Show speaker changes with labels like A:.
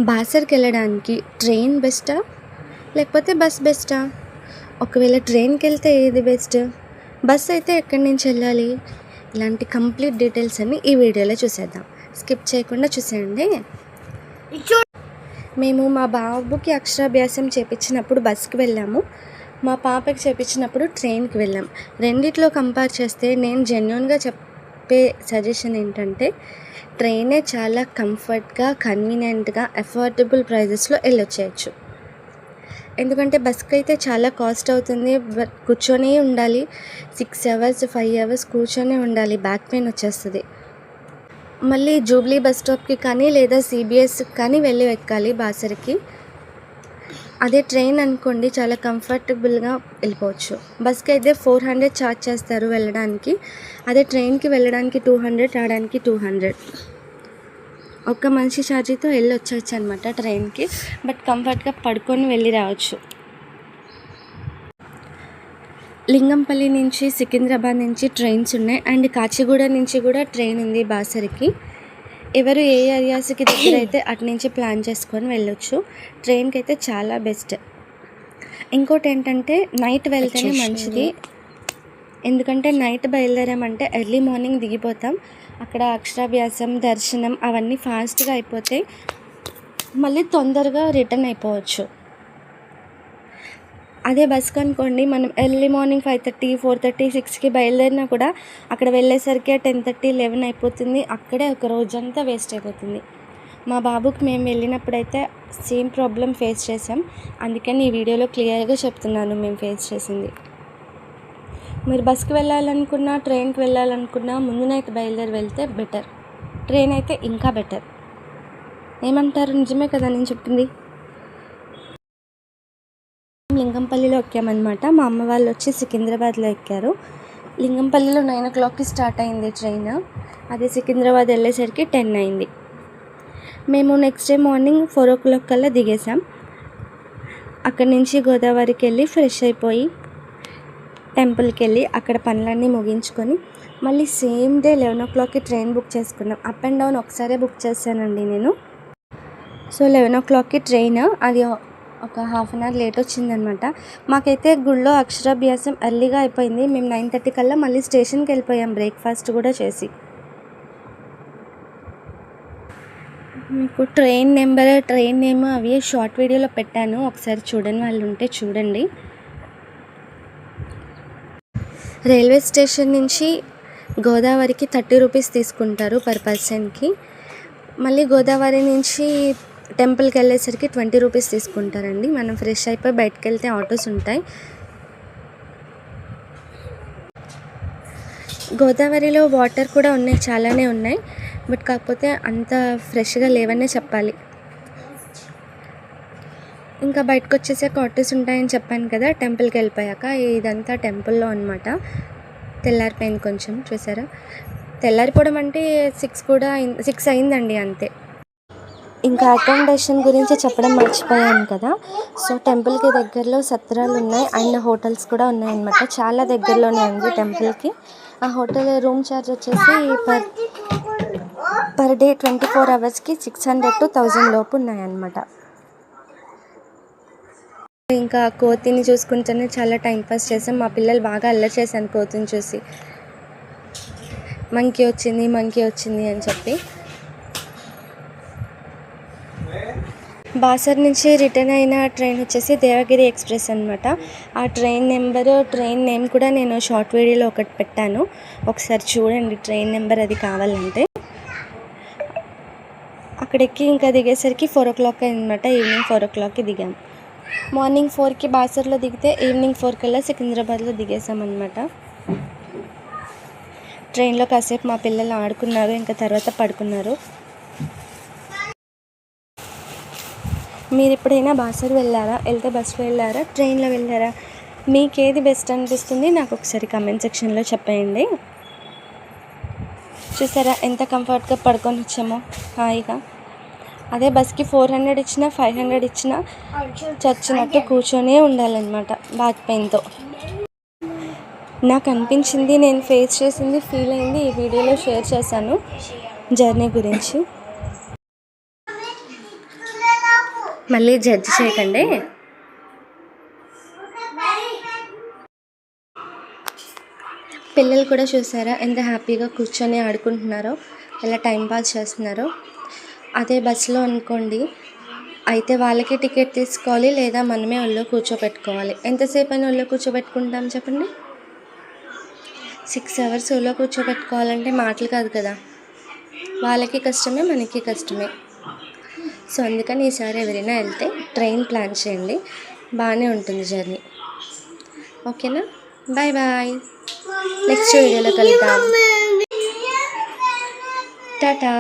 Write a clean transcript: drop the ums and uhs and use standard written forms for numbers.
A: బాసర్కి వెళ్ళడానికి ట్రైన్ బెస్టా లేకపోతే బస్ బెస్టా? ఒకవేళ ట్రైన్కి వెళ్తే ఏది బెస్ట్? బస్ అయితే ఎక్కడి నుంచి వెళ్ళాలి? ఇలాంటి కంప్లీట్ డీటెయిల్స్ అన్ని ఈ వీడియోలో చూసేద్దాం. స్కిప్ చేయకుండా చూసేయండి. మేము మా బాబుకి అక్షరాభ్యాసం చేపించినప్పుడు బస్కి వెళ్ళాము. మా పాపకి చేపించినప్పుడు ట్రైన్కి వెళ్ళాం. రెండిట్లో కంపేర్ చేస్తే నేను జెన్యూన్గా చెప్పే సజెషన్ ఏంటంటే ట్రైనే చాలా కంఫర్ట్గా, కన్వీనియంట్గా, అఫోర్డబుల్ ప్రైజెస్లో వెళ్ళొచ్చేయచ్చు. ఎందుకంటే బస్కి అయితే చాలా కాస్ట్ అవుతుంది. కూర్చొనే ఉండాలి. 6 అవర్స్ 5 అవర్స్ కూర్చొనే ఉండాలి. బ్యాక్ పెయిన్ వచ్చేస్తుంది. మళ్ళీ జూబ్లీ బస్ స్టాప్కి కానీ లేదా సిబిఎస్కి కానీ వెళ్ళి ఎక్కాలి బాసర్కి. అదే ట్రైన్ అనుకోండి చాలా కంఫర్టబుల్గా వెళ్ళిపోవచ్చు. బస్కి అయితే 400 ఛార్జ్ చేస్తారు వెళ్ళడానికి. అదే ట్రైన్కి వెళ్ళడానికి 200, రావడానికి 200. ఒక్క మనిషి ఛార్జీతో వెళ్ళి వచ్చేయచ్చు అనమాట ట్రైన్కి. బట్ కంఫర్ట్గా పడుకొని వెళ్ళి రావచ్చు. లింగంపల్లి నుంచి, సికింద్రాబాద్ నుంచి ట్రైన్స్ ఉన్నాయి. అండ్ కాచిగూడ నుంచి కూడా ట్రైన్ ఉంది బాసర్కి. ఎవరు ఏ ఏరియాస్కి దగ్గర అయితే అటు నుంచి ప్లాన్ చేసుకొని వెళ్ళొచ్చు. ట్రైన్కి అయితే చాలా బెస్ట్. ఇంకోటి ఏంటంటే నైట్ వెళ్తేనే మంచిది. ఎందుకంటే నైట్ బయలుదేరామంటే ఎర్లీ మార్నింగ్ దిగిపోతాం. అక్కడ అక్షరాభ్యాసం, దర్శనం అవన్నీ ఫాస్ట్గా అయిపోతాయి. మళ్ళీ తొందరగా రిటర్న్ అయిపోవచ్చు. అదే బస్కి అనుకోండి, మనం ఎర్లీ మార్నింగ్ 5:30, 4:30, 6కి బయలుదేరినా కూడా అక్కడ వెళ్ళేసరికి 10:30, 11 అయిపోతుంది. అక్కడే ఒక రోజంతా వేస్ట్ అయిపోతుంది. మా బాబుకి మేము వెళ్ళినప్పుడైతే సేమ్ ప్రాబ్లం ఫేస్ చేసాం. అందుకని ఈ వీడియోలో క్లియర్గా చెప్తున్నాను మేము ఫేస్ చేసింది. మీరు బస్కి వెళ్ళాలనుకున్నా, ట్రైన్కి వెళ్ళాలనుకున్నా ముందు నైట్ బయలుదేరి వెళ్తే బెటర్. ట్రైన్ అయితే ఇంకా బెటర్. ఏమంటారు? నిజమే కదా నేను చెప్పింది. లింగంపల్లిలో ఎక్కామన్నమాట. మా అమ్మ వాళ్ళు వచ్చి సికింద్రాబాద్లో ఎక్కారు. లింగంపల్లిలో 9 o'clockకి స్టార్ట్ అయింది ట్రైన్. అదే సికింద్రాబాద్ వెళ్ళేసరికి 10 అయింది. మేము నెక్స్ట్ డే మార్నింగ్ 4 o'clock కల్లా దిగేసాం. అక్కడి నుంచి గోదావరికి వెళ్ళి ఫ్రెష్ అయిపోయి టెంపుల్కి వెళ్ళి అక్కడ పనులన్నీ ముగించుకొని మళ్ళీ సేమ్ డే 11 o'clockకి ట్రైన్ బుక్ చేసుకున్నాం. అప్ అండ్ డౌన్ ఒకసారే బుక్ చేశానండి నేను. సో 11 o'clockకి ట్రైన్, అది ఒక హాఫ్ అన్ అవర్ లేట్ వచ్చిందనమాట. మాకైతే గుళ్ళో అక్షరాభ్యాసం ఎర్లీగా అయిపోయింది. మేము 9:30 కల్లా మళ్ళీ స్టేషన్కి వెళ్ళిపోయాం బ్రేక్ఫాస్ట్ కూడా చేసి. మీకు ట్రైన్ నెంబర్, ట్రైన్ నేమ్ అవి షార్ట్ వీడియోలో పెట్టాను. ఒకసారి చూడని వాళ్ళు ఉంటే చూడండి. రైల్వే స్టేషన్ నుంచి గోదావరికి 30 రూపీస్ తీసుకుంటారు పర్ పర్సన్కి. మళ్ళీ గోదావరి నుంచి టెంపుల్కి వెళ్ళేసరికి 20 రూపీస్ తీసుకుంటారండి. మనం ఫ్రెష్ అయిపోయి బయటకు వెళ్తే ఆటోస్ ఉంటాయి. గోదావరిలో వాటర్ కూడా ఉన్నాయి, చాలానే ఉన్నాయి. బట్ కాకపోతే అంత ఫ్రెష్గా లేవనే చెప్పాలి. ఇంకా బయటకు వచ్చేసాక ఆటోస్ ఉంటాయని చెప్పాను కదా. టెంపుల్కి వెళ్ళిపోయాక ఇదంతా టెంపుల్లో అనమాట. తెల్లారిపోయింది కొంచెం, చూసారా? తెల్లారిపోవడం అంటే 6 అయిందండి అంతే. ఇంకా అకామిడేషన్ గురించి చెప్పడం మర్చిపోయాను కదా. సో టెంపుల్కి దగ్గరలో సత్రాలు ఉన్నాయి అండ్ హోటల్స్ కూడా ఉన్నాయన్నమాట. చాలా దగ్గరలోనే ఉంది టెంపుల్కి. ఆ హోటల్ రూమ్ ఛార్జ్ వచ్చేసి పర్ డే 24 అవర్స్కి 600 to 1000 లోపు ఉన్నాయన్నమాట. ఇంకా కోతిని చూసుకుంటూనే చాలా టైంపాస్ చేసాం. మా పిల్లలు బాగా అల్లరి చేశాను కోతిని చూసి. మంకీ వచ్చింది అని చెప్పి. బాసర్ నుంచి రిటర్న్ అయిన ట్రైన్ వచ్చేసి దేవగిరి ఎక్స్ప్రెస్ అనమాట. ఆ ట్రైన్ నెంబరు, ట్రైన్ నేమ్ కూడా నేను షార్ట్ వీడియోలో ఒకటి పెట్టాను. ఒకసారి చూడండి ట్రైన్ నెంబర్ అది కావాలంటే. అక్కడికి ఇంకా దిగేసరికి 4 o'clock అయిందన్నమాట. ఈవినింగ్ 4 o'clockకి దిగాం. మార్నింగ్ 4కి బాసర్లో దిగితే ఈవినింగ్ 4 కల్లా సికింద్రాబాద్లో దిగేసామన్నమాట. ట్రైన్లో కాసేపు మా పిల్లలు ఆడుకున్నారు, ఇంకా తర్వాత పడుకున్నారు. మీరు ఎప్పుడైనా బాసర్ వెళ్ళారా? వెళ్తే బస్సులో వెళ్ళారా, ట్రైన్లో వెళ్ళారా? మీకు ఏది బెస్ట్ అనిపిస్తుంది నాకు ఒకసారి కమెంట్ సెక్షన్లో చెప్పండి. చూసారా ఎంత కంఫర్ట్గా పడుకొని వచ్చామో హాయిగా. అదే బస్కి 400 ఇచ్చినా 500 ఇచ్చినా చచ్చినట్టు కూర్చొనే ఉండాలన్నమాట బ్యాక్ పెయిన్తో. నాకు అనిపించింది, నేను ఫేస్ చేసింది, ఫీల్ అయింది ఈ వీడియోలో షేర్ చేశాను జర్నీ గురించి. మళ్ళీ జడ్జి చేయకండి. పిల్లలు కూడా చూసారా ఎంత హ్యాపీగా కూర్చొని ఆడుకుంటున్నారో, ఎలా టైంపాస్ చేస్తున్నారో. అదే బస్సులో అనుకోండి అయితే వాళ్ళకి టికెట్ తీసుకోవాలి, లేదా మనమే ఒళ్ళో కూర్చోబెట్టుకోవాలి. ఎంతసేపు అయినా ఒళ్ళో కూర్చోబెట్టుకుంటాం చెప్పండి? 6 అవర్స్ ఒళ్ళో కూర్చోబెట్టుకోవాలంటే మాటలు కాదు కదా. వాళ్ళకి కష్టమే, మనకి కష్టమే. సో అందుకని ఈసారి ఎవరైనా వెళ్తే ట్రైన్ ప్లాన్ చేయండి, బాగానే ఉంటుంది జర్నీ. ఓకేనా? Bye bye. నెక్స్ట్ వీడియోలో కలుద్దాం. టాటా.